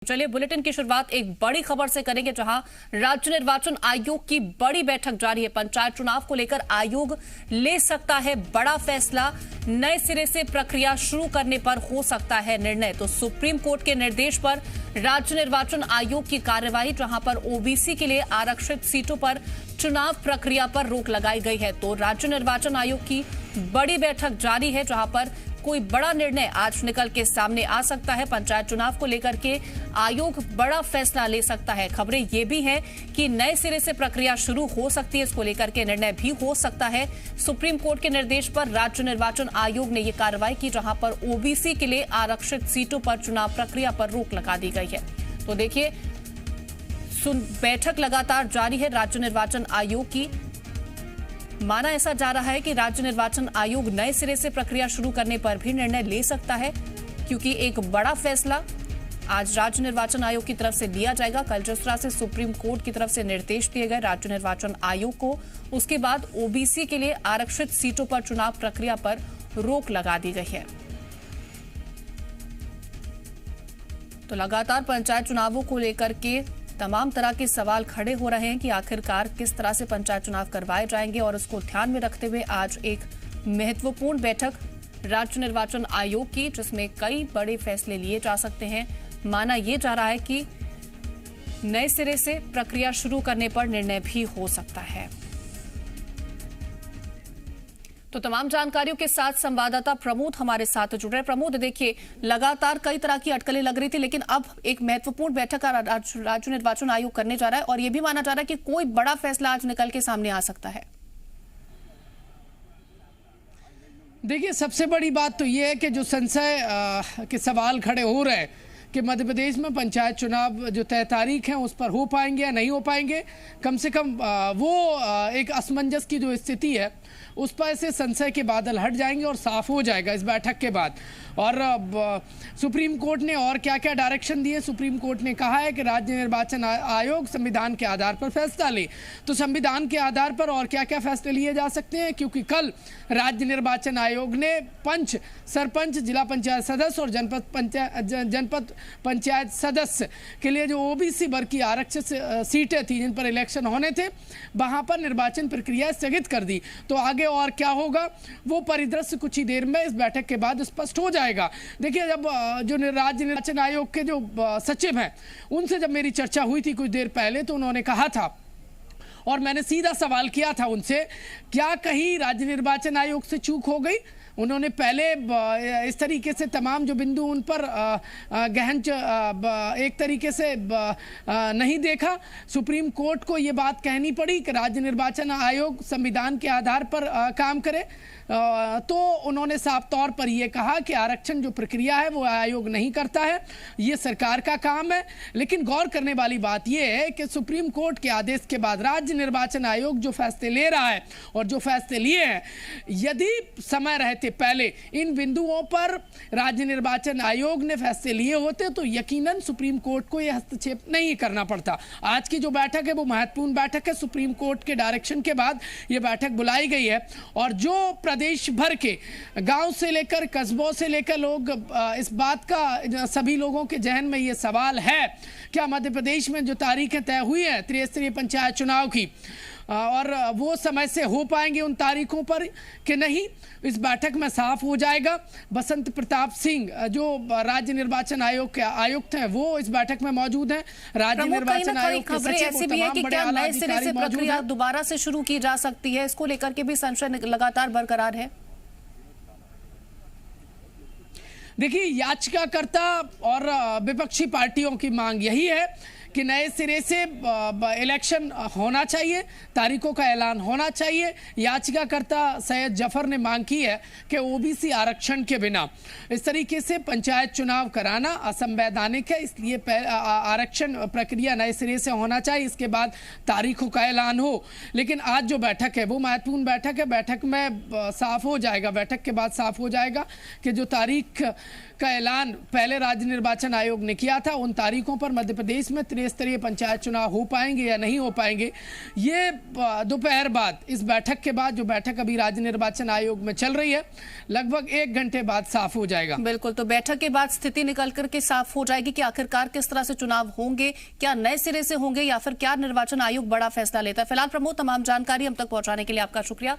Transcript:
चलिए बुलेटिन की शुरुआत एक बड़ी खबर से करेंगे, जहां राज्य निर्वाचन आयोग की बड़ी बैठक जारी है। पंचायत चुनाव को लेकर आयोग ले सकता है बड़ा फैसला, नए सिरे से प्रक्रिया शुरू करने पर हो सकता है निर्णय। तो सुप्रीम कोर्ट के निर्देश पर राज्य निर्वाचन आयोग की कार्यवाही, जहां पर ओबीसी के लिए आरक्षित सीटों पर चुनाव प्रक्रिया पर रोक लगाई गई है। तो राज्य निर्वाचन आयोग की बड़ी बैठक जारी है, जहां पर कोई बड़ा निर्णय आज निकल के सामने आ सकता है। पंचायत चुनाव को लेकर के आयोग बड़ा फैसला ले सकता है। खबरें ये भी हैं कि नए सिरे से प्रक्रिया शुरू हो सकती है, इसको लेकर के निर्णय भी हो सकता है। सुप्रीम कोर्ट के निर्देश पर राज्य निर्वाचन आयोग ने ये कार्रवाई की, जहां पर ओबीसी के लिए आरक्षित सीटों पर चुनाव प्रक्रिया पर रोक लगा दी गई है। तो देखिए, बैठक लगातार जारी है राज्य निर्वाचन आयोग की। माना ऐसा जा रहा है कि राज्य निर्वाचन आयोग नए सिरे से प्रक्रिया शुरू करने पर भी निर्णय ले सकता है, क्योंकि एक बड़ा फैसला आज राज्य निर्वाचन आयोग की तरफ से लिया जाएगा। कल जिस तरह से सुप्रीम कोर्ट की तरफ से निर्देश दिए गए राज्य निर्वाचन आयोग को, उसके बाद ओबीसी के लिए आरक्षित सीटों पर चुनाव प्रक्रिया पर रोक लगा दी गई है। तो लगातार पंचायत चुनावों को लेकर के तमाम तरह के सवाल खड़े हो रहे हैं कि आखिरकार किस तरह से पंचायत चुनाव करवाए जाएंगे, और उसको ध्यान में रखते हुए आज एक महत्वपूर्ण बैठक राज्य निर्वाचन आयोग की, जिसमें कई बड़े फैसले लिए जा सकते हैं। माना यह जा रहा है कि नए सिरे से प्रक्रिया शुरू करने पर निर्णय भी हो सकता है। तो तमाम जानकारियों के साथ संवाददाता प्रमोद हमारे साथ जुड़ रहे हैं। प्रमोद, देखिए, लगातार कई तरह की अटकलें लग रही थी, लेकिन अब एक महत्वपूर्ण बैठक राज्य निर्वाचन आयोग करने जा रहा है, और यह भी माना जा रहा है कि कोई बड़ा फैसला आज निकल के सामने आ सकता है। देखिए, सबसे बड़ी बात तो ये है कि जो संशय के सवाल खड़े हो रहे हैं कि मध्य प्रदेश में पंचायत चुनाव जो तय तारीख है उस पर हो पाएंगे या नहीं हो पाएंगे, कम से कम वो एक असमंजस की जो स्थिति है उस पर से संशय के बादल हट जाएंगे और साफ हो जाएगा इस बैठक के बाद। और सुप्रीम कोर्ट ने और क्या क्या डायरेक्शन दिए। सुप्रीम कोर्ट ने कहा है कि राज्य निर्वाचन आयोग संविधान के आधार पर फैसला ले। तो संविधान के आधार पर और क्या क्या फैसले लिए जा सकते हैं, क्योंकि कल राज्य निर्वाचन आयोग ने पंच, सरपंच, जिला पंचायत सदस्य और जनपद पंचायत सदस्य के लिए जो ओबीसी वर्ग की आरक्षित सीटें थी जिन पर इलेक्शन होने थे, वहां पर निर्वाचन प्रक्रिया स्थगित कर दी। तो आगे और क्या होगा वो परिदृश्य कुछ ही देर में इस बैठक के बाद स्पष्ट हो जाएगा। देखिए, जब जो राज्य निर्वाचन आयोग के जो सचिव हैं उनसे जब मेरी चर्चा हुई थी कुछ देर पहले, तो उन्होंने कहा था, और मैंने सीधा सवाल किया था उनसे, क्या कहीं राज्य निर्वाचन आयोग से चूक हो गई। उन्होंने पहले इस तरीके से तमाम जो बिंदु उन पर गहन एक तरीके से नहीं देखा। सुप्रीम कोर्ट को ये बात कहनी पड़ी कि राज्य निर्वाचन आयोग संविधान के आधार पर काम करे। तो उन्होंने साफ तौर पर यह कहा कि आरक्षण जो प्रक्रिया है वो आयोग नहीं करता है, ये सरकार का काम है। लेकिन गौर करने वाली बात यह है कि सुप्रीम कोर्ट के आदेश के बाद राज्य निर्वाचन आयोग जो फैसले ले रहा है और जो फैसले लिए हैं, यदि समय रहते पहले इन बिंदुओं पर राज्य निर्वाचन आयोग ने फैसले लिए होते तो यकीनन सुप्रीम कोर्ट को यह हस्तक्षेप नहीं करना पड़ता। आज की जो बैठक है वो महत्वपूर्ण बैठक है। सुप्रीम कोर्ट के डायरेक्शन के बाद यह बैठक बुलाई गई है, और जो देश भर के गांव से लेकर कस्बों से लेकर लोग इस बात का सभी लोगों के जहन में ये सवाल है, क्या मध्य प्रदेश में जो तारीखें तय हुई हैं त्रिस्तरीय पंचायत चुनाव की, और वो समय से हो पाएंगे उन तारीखों पर कि नहीं, इस बैठक में साफ हो जाएगा। बसंत प्रताप सिंह जो राज्य निर्वाचन आयोग के आयुक्त हैं वो इस बैठक में मौजूद हैं। राज्य निर्वाचन आयोग के सचिव ऐसी भी है कि क्या नए सिरे से प्रक्रिया दोबारा से शुरू की जा सकती है, इसको लेकर के भी संशय लगातार बरकरार है। देखिए, याचिकाकर्ता और विपक्षी पार्टियों की मांग यही है कि नए सिरे से इलेक्शन होना चाहिए, तारीखों का ऐलान होना चाहिए। याचिकाकर्ता सैयद जफर ने मांग की है कि ओबीसी आरक्षण के बिना इस तरीके से पंचायत चुनाव कराना असंवैधानिक है, इसलिए आरक्षण प्रक्रिया नए सिरे से होना चाहिए, इसके बाद तारीखों का ऐलान हो। लेकिन आज जो बैठक है वो महत्वपूर्ण बैठक है। बैठक में साफ हो जाएगा, बैठक के बाद साफ हो जाएगा कि जो तारीख का ऐलान पहले राज्य निर्वाचन आयोग ने किया था उन तारीखों पर मध्य प्रदेश में त्रिस्तरीय पंचायत चुनाव हो पाएंगे या नहीं हो पाएंगे, ये दोपहर बाद, इस बैठक के बाद, जो बैठक अभी राज्य निर्वाचन आयोग में चल रही है, लगभग 1 घंटे बाद साफ हो जाएगा। बिल्कुल, तो बैठक के बाद स्थिति निकल करके साफ हो जाएगी कि आखिरकार किस तरह से चुनाव होंगे, क्या नए सिरे से होंगे या फिर क्या निर्वाचन आयोग बड़ा फैसला लेता है। फिलहाल प्रमोद, तमाम जानकारी हम तक पहुंचाने के लिए आपका शुक्रिया।